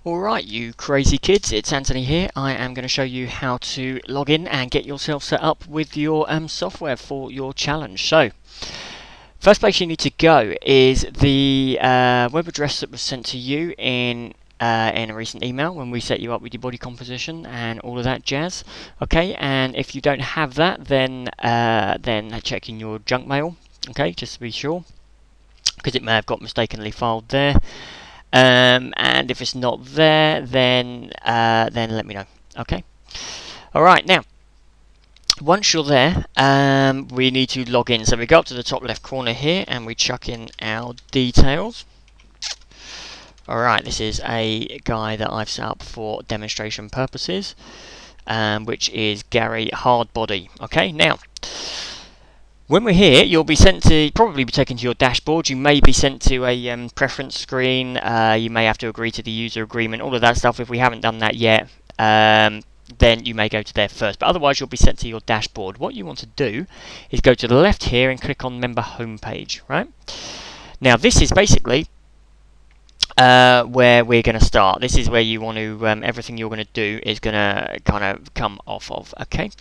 Alright, you crazy kids, it's Anthony here. I am going to show you how to log in and get yourself set up with your software for your challenge. So, first place you need to go is the web address that was sent to you in a recent email when we set you up with your body composition and all of that jazz. Okay, and if you don't have that, then check in your junk mail. Okay, just to be sure, because it may have got mistakenly filed there. And if it's not there, then let me know. Okay. All right. Now, once you're there, we need to log in. So we go up to the top left corner here, and we chuck in our details. All right. This is a guy that I've set up for demonstration purposes, which is Gary Hardbody. Okay. Now, when we're here, you'll be sent to, probably be taken to your dashboard. You may be sent to a preference screen. You may have to agree to the user agreement, all of that stuff. If we haven't done that yet, then you may go to there first. But otherwise, you'll be sent to your dashboard. What you want to do is go to the left here and click on Member Homepage, right? Now, this is basically where we're going to start. This is where you want to, everything you're going to do is going to kind of come off of, okay?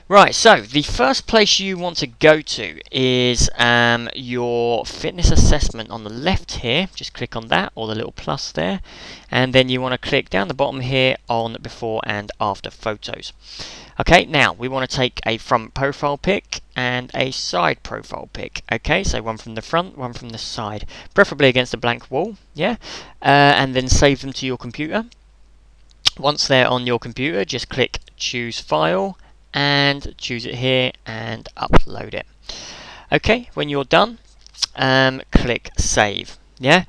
Right, so the first place you want to go to is your fitness assessment on the left here. Just click on that, or the little plus there, and then you want to click down the bottom here on before and after photos. Okay, now we want to take a front profile pic and a side profile pic. Okay, so one from the front, one from the side, preferably against a blank wall, yeah, and then save them to your computer. Once they're on your computer, just click choose file and choose it here and upload it. Okay, when you're done, click save. Yeah,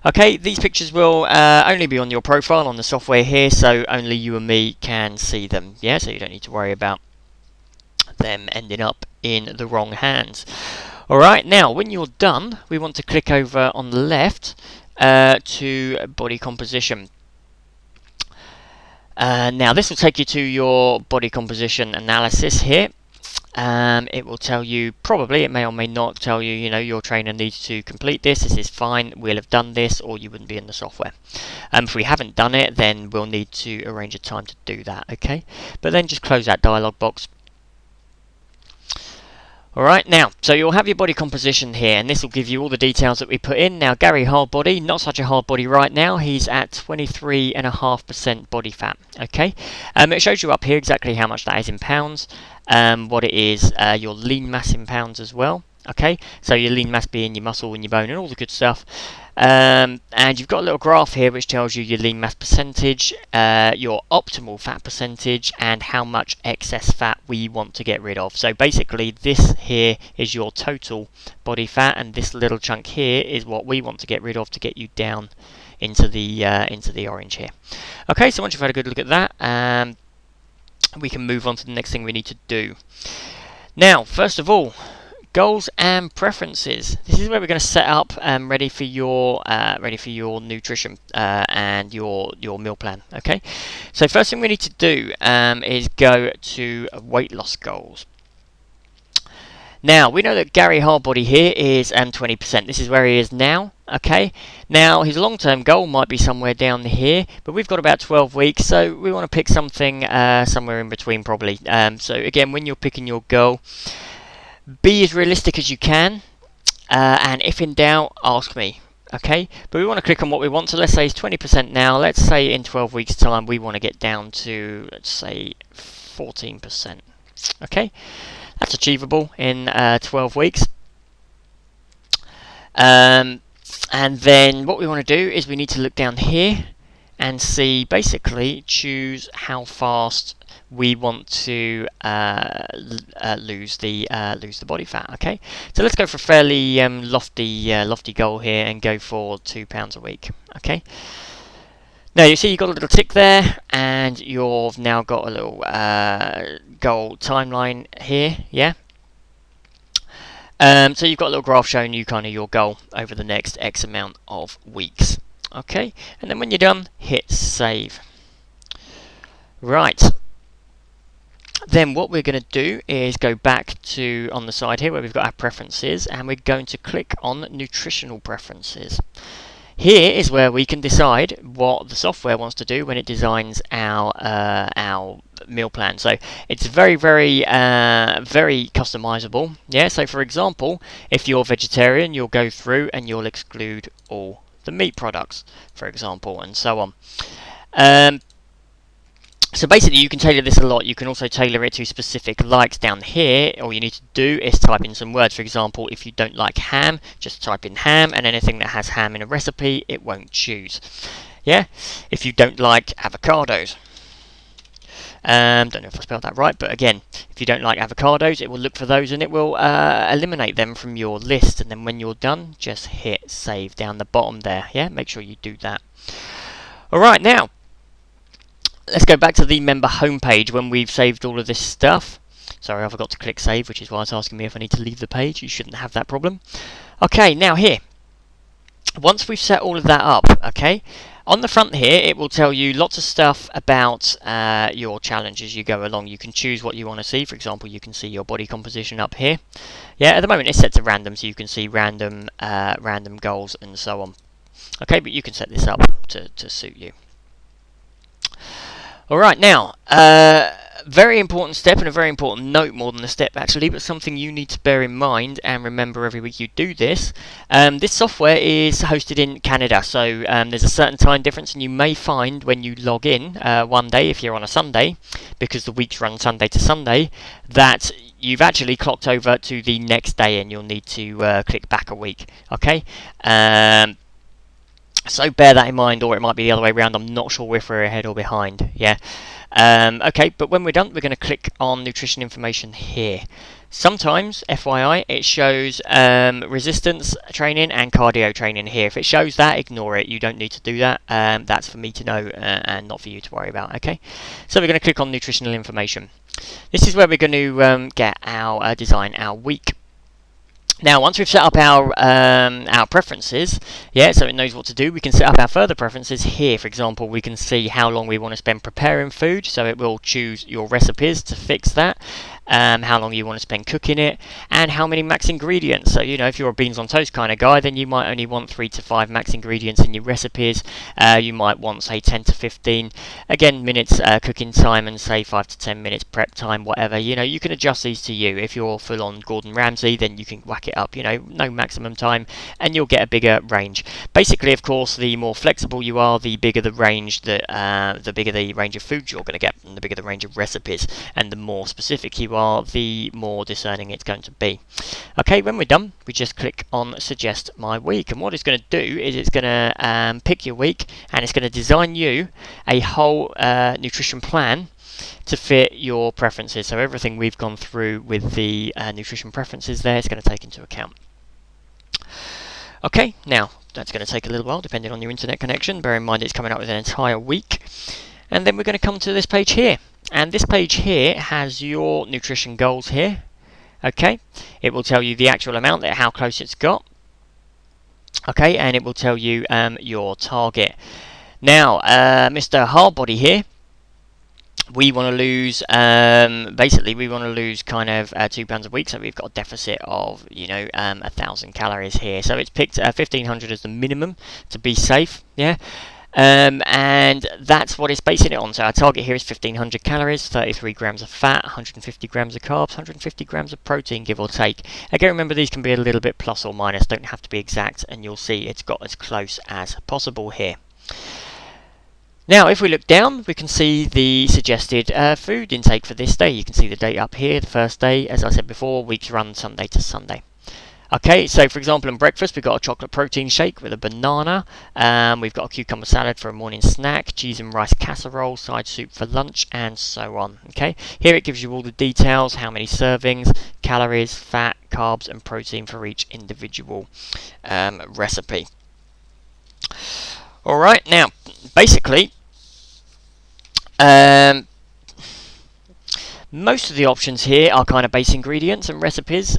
okay, these pictures will only be on your profile on the software here, so only you and me can see them. Yeah, so you don't need to worry about them ending up in the wrong hands. Alright, now when you're done, we want to click over on the left to body composition. Now this will take you to your body composition analysis here. It will tell you, probably, it may or may not tell you, your trainer needs to complete this. This is fine, we'll have done this, or you wouldn't be in the software. If we haven't done it, then we'll need to arrange a time to do that, okay? But then just close that dialog box. Alright, now, so you'll have your body composition here, and this will give you all the details that we put in. Now, Gary Hardbody, not such a hard body right now. He's at 23.5% body fat, okay? It shows you up here exactly how much that is in pounds, what it is, your lean mass in pounds as well, okay? So your lean mass being your muscle and your bone and all the good stuff. And you've got a little graph here which tells you your lean mass percentage, your optimal fat percentage, and how much excess fat we want to get rid of. So basically this here is your total body fat, and this little chunk here is what we want to get rid of to get you down into the orange here. Okay, so once you've had a good look at that, we can move on to the next thing we need to do. Now, first of all, goals and preferences. This is where we're going to set up ready for your nutrition and your meal plan. Okay, so first thing we need to do is go to weight loss goals. Now we know that Gary Hardbody here is 20%. This is where he is now. Okay, now his long-term goal might be somewhere down here, but we've got about 12 weeks, so we want to pick something somewhere in between probably. So again, when you're picking your goal, be as realistic as you can, and if in doubt, ask me. Okay, but we want to click on what we want. So let's say it's 20% now. Let's say in 12 weeks time we want to get down to, let's say, 14%. Okay, that's achievable in 12 weeks. And then what we want to do is we need to look down here and see, basically choose how fast we want to lose the body fat. Okay, so let's go for a fairly lofty goal here and go for 2 pounds a week. Okay, now you see you've got a little tick there, and you've now got a little goal timeline here. Yeah. So you've got a little graph showing you kind of your goal over the next X amount of weeks. Okay, and then when you're done, hit save. Right. Then what we're going to do is go back to on the side here where we've got our preferences, and we're going to click on nutritional preferences. Here is where we can decide what the software wants to do when it designs our meal plan. So it's very customizable. Yeah. So for example, if you're vegetarian, you'll go through and you'll exclude all the meat products, for example, and so on. So basically you can tailor this a lot. You can also tailor it to specific likes down here. All you need to do is type in some words. For example, if you don't like ham, just type in ham, and anything that has ham in a recipe, it won't choose. Yeah? If you don't like avocados, don't know if I spelled that right, but again, if you don't like avocados, it will look for those and it will eliminate them from your list. And then when you're done, just hit save down the bottom there. Yeah? Make sure you do that. Alright, now, let's go back to the member homepage when we've saved all of this stuff. Sorry, I forgot to click save, which is why it's asking me if I need to leave the page. You shouldn't have that problem. Okay, now here. Once we've set all of that up, okay, on the front here, it will tell you lots of stuff about your challenge as you go along. You can choose what you want to see. For example, you can see your body composition up here. Yeah, at the moment it's set to random, so you can see random goals and so on. Okay, but you can set this up to suit you. Alright, now, very important step and a very important note, more than a step actually, but something you need to bear in mind and remember every week you do this. This software is hosted in Canada, so there's a certain time difference, and you may find when you log in one day, if you're on a Sunday, because the weeks run Sunday to Sunday, that you've actually clocked over to the next day and you'll need to click back a week. Okay? So bear that in mind, or it might be the other way around. I'm not sure if we're ahead or behind. Yeah. Okay, but when we're done, we're going to click on nutrition information here. Sometimes, FYI, it shows resistance training and cardio training here. If it shows that, ignore it. You don't need to do that. That's for me to know and not for you to worry about. Okay. So we're going to click on nutritional information. This is where we're going to get our design our week. Now, once we've set up our preferences, yeah, so it knows what to do, we can set up our further preferences here. For example, we can see how long we want to spend preparing food, so it will choose your recipes to fix that. How long you want to spend cooking it, and how many max ingredients. So, you know, if you're a beans on toast kind of guy, then you might only want 3 to 5 max ingredients in your recipes. You might want, say, 10 to 15, again, minutes cooking time, and say 5 to 10 minutes prep time, whatever. You know, you can adjust these to you. If you're full on Gordon Ramsay, then you can whack it up, you know, no maximum time, and you'll get a bigger range. Basically, of course, the more flexible you are, the bigger the range the bigger the range of foods you're going to get, and the bigger the range of recipes, and the more specific you are, the more discerning it's going to be. Okay, when we're done, we just click on Suggest My Week, and what it's going to do is it's going to pick your week, and it's going to design you a whole nutrition plan to fit your preferences. So everything we've gone through with the nutrition preferences there is going to take into account. Okay, now that's going to take a little while depending on your internet connection. Bear in mind it's coming up with an entire week. And then we're going to come to this page here. And this page here has your nutrition goals here. Okay, it will tell you the actual amount, how close it's got. Okay, and it will tell you your target. Now, Mr. Hardbody here, we want to lose, basically we want to lose kind of 2 pounds a week, so we've got a deficit of, you know, 1,000 calories here. So it's picked 1,500 as the minimum to be safe, yeah. And that's what it's basing it on. So our target here is 1,500 calories, 33 grams of fat, 150 grams of carbs, 150 grams of protein, give or take. Again, remember these can be a little bit plus or minus, don't have to be exact, and you'll see it's got as close as possible here. Now, if we look down, we can see the suggested food intake for this day. You can see the date up here, the first day, as I said before, weeks run Sunday to Sunday. Okay, so for example, in breakfast, we've got a chocolate protein shake with a banana. We've got a cucumber salad for a morning snack, cheese and rice casserole, side soup for lunch, and so on. Okay, here it gives you all the details, how many servings, calories, fat, carbs, and protein for each individual recipe. Alright, now, basically, most of the options here are kind of base ingredients and recipes.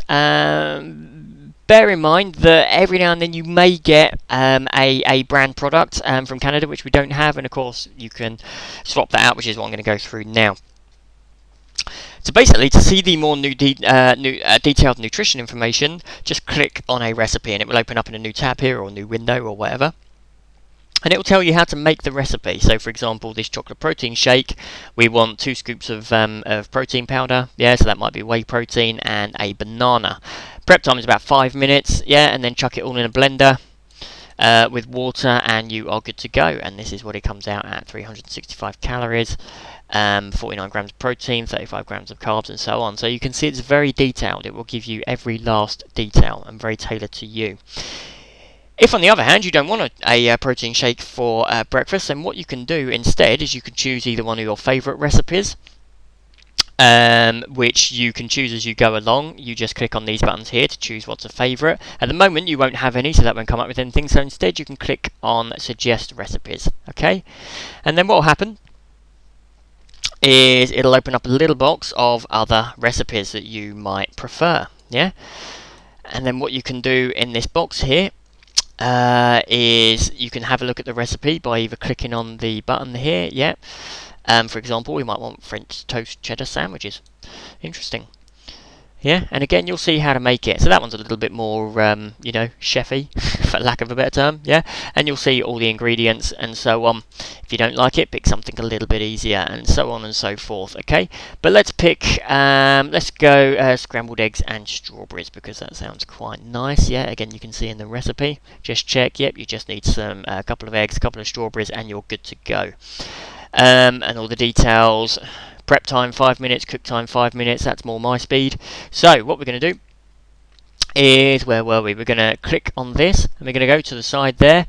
Bear in mind that every now and then you may get a brand product from Canada, which we don't have, and of course you can swap that out, which is what I'm going to go through now. So basically, to see the more detailed nutrition information, just click on a recipe and it will open up in a new tab here, or a new window, or whatever. and it will tell you how to make the recipe. So for example, this chocolate protein shake, we want 2 scoops of protein powder, yeah, so that might be whey protein, and a banana. Prep time is about 5 minutes, yeah, and then chuck it all in a blender with water and you are good to go. And this is what it comes out at: 365 calories, 49 grams of protein, 35 grams of carbs, and so on. So you can see it's very detailed. It will give you every last detail and very tailored to you. If, on the other hand, you don't want a protein shake for breakfast, then what you can do instead is you can choose either one of your favourite recipes, which you can choose as you go along. You just click on these buttons here to choose what's a favourite. At the moment you won't have any, so that won't come up with anything, so instead you can click on suggest recipes. Okay, and then what will happen is it'll open up a little box of other recipes that you might prefer, yeah. And then what you can do in this box here is you can have a look at the recipe by either clicking on the button here, yeah. For example, we might want French toast cheddar sandwiches. Interesting. Yeah, and again, you'll see how to make it. So that one's a little bit more, you know, chefy, for lack of a better term, yeah? And you'll see all the ingredients and so on. If you don't like it, pick something a little bit easier, and so on and so forth, okay? But let's pick, let's go scrambled eggs and strawberries, because that sounds quite nice, yeah? Again, you can see in the recipe. Just check, yep, you just need some, a couple of eggs, a couple of strawberries, and you're good to go. And all the details. Prep time 5 minutes, cook time 5 minutes, that's more my speed. So what we're going to do is, where were we? We're going to click on this and we're going to go to the side there.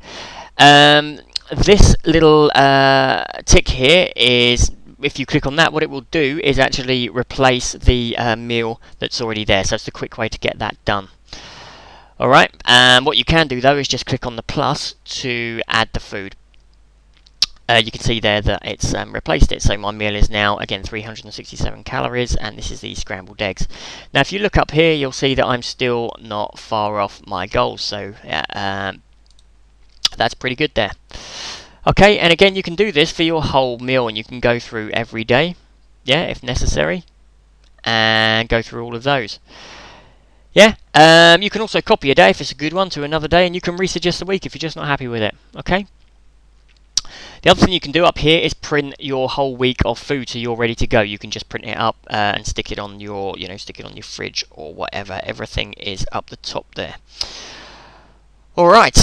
This little tick here is, if you click on that, what it will do is actually replace the meal that's already there. So it's a quick way to get that done. Alright, what you can do though is just click on the plus to add the food. You can see there that it's replaced it, so my meal is now, again, 367 calories, and this is the scrambled eggs. Now, if you look up here, you'll see that I'm still not far off my goals, so that's pretty good there. Okay, and again, you can do this for your whole meal, and you can go through every day, yeah, if necessary, and go through all of those. Yeah, you can also copy a day if it's a good one to another day, and you can resuggest the week if you're just not happy with it, okay? The other thing you can do up here is print your whole week of food, so you're ready to go. You can just print it up and stick it on your, stick it on your fridge or whatever. Everything is up the top there. All right.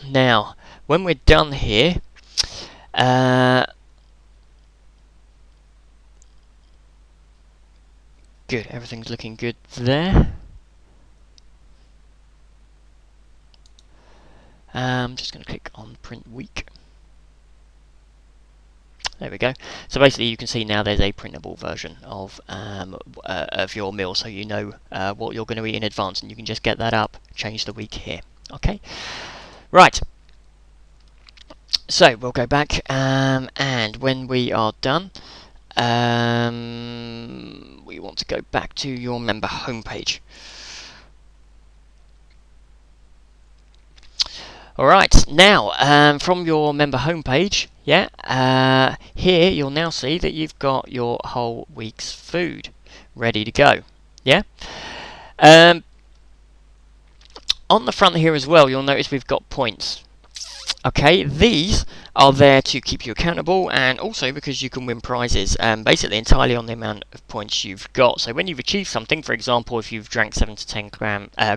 Now, when we're done here, good. Everything's looking good there. I'm just going to click on print week. There we go. So basically you can see now there's a printable version of your meal, so you know what you're going to eat in advance, and you can just get that up, change the week here. Okay, right. So we'll go back, and when we are done, we want to go back to your member homepage. Alright, now from your member homepage, yeah, here you'll now see that you've got your whole week's food ready to go. Yeah. On the front here as well, you'll notice we've got points. Okay, these are there to keep you accountable, and also because you can win prizes, basically entirely on the amount of points you've got. So when you've achieved something, for example, if you've drank 7 to 10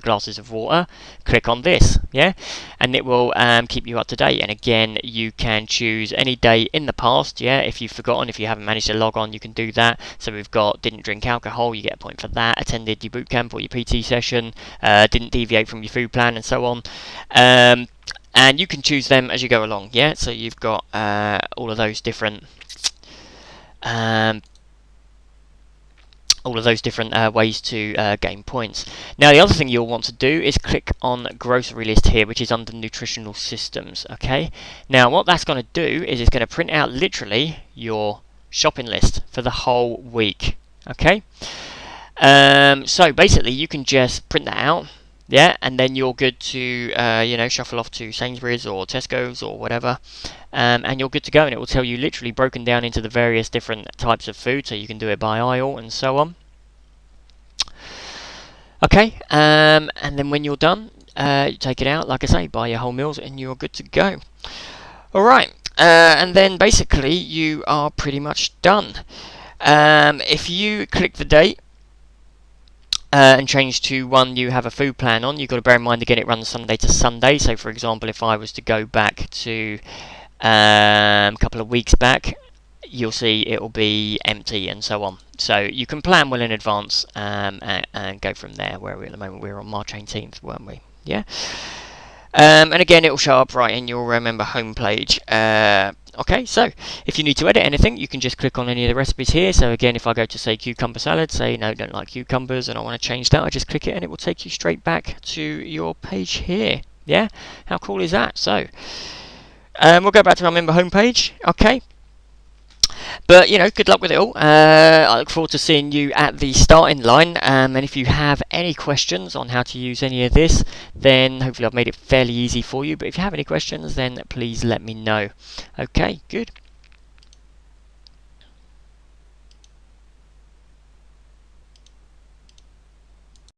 glasses of water, click on this, yeah, and it will keep you up to date. And again, you can choose any day in the past, yeah, if you've forgotten, if you haven't managed to log on, you can do that. So we've got didn't drink alcohol, you get a point for that, attended your boot camp or your PT session, didn't deviate from your food plan, and so on. And you can choose them as you go along, yeah? So you've got all of those different ways to gain points. Now the other thing you'll want to do is click on grocery list here, which is under nutritional systems, okay? Now what that's going to do is it's going to print out literally your shopping list for the whole week, okay? So basically you can just print that out. Yeah, and then you're good to, shuffle off to Sainsbury's or Tesco's or whatever, and you're good to go, and it will tell you literally broken down into the various different types of food, so you can do it by aisle and so on. Okay, and then when you're done, you take it out, like I say, buy your whole meals, and you're good to go. Alright, and then basically you are pretty much done. If you click the date and change to one you have a food plan on, you've got to bear in mind again it runs Sunday to Sunday. So for example, if I was to go back to a couple of weeks back, you'll see it will be empty and so on. So you can plan well in advance and go from there. Where are we at the moment? We're on March 18th, weren't we? Yeah. And again, it will show up right in your member homepage. Okay, so if you need to edit anything, you can just click on any of the recipes here. So again, if I go to say cucumber salad, say no, don't like cucumbers, and I want to change that, I just click it, and it will take you straight back to your page here. Yeah, how cool is that? So we'll go back to our member homepage. Okay. But, you know, good luck with it all. I look forward to seeing you at the starting line. And if you have any questions on how to use any of this, then hopefully I've made it fairly easy for you. But if you have any questions, then please let me know. Okay, good.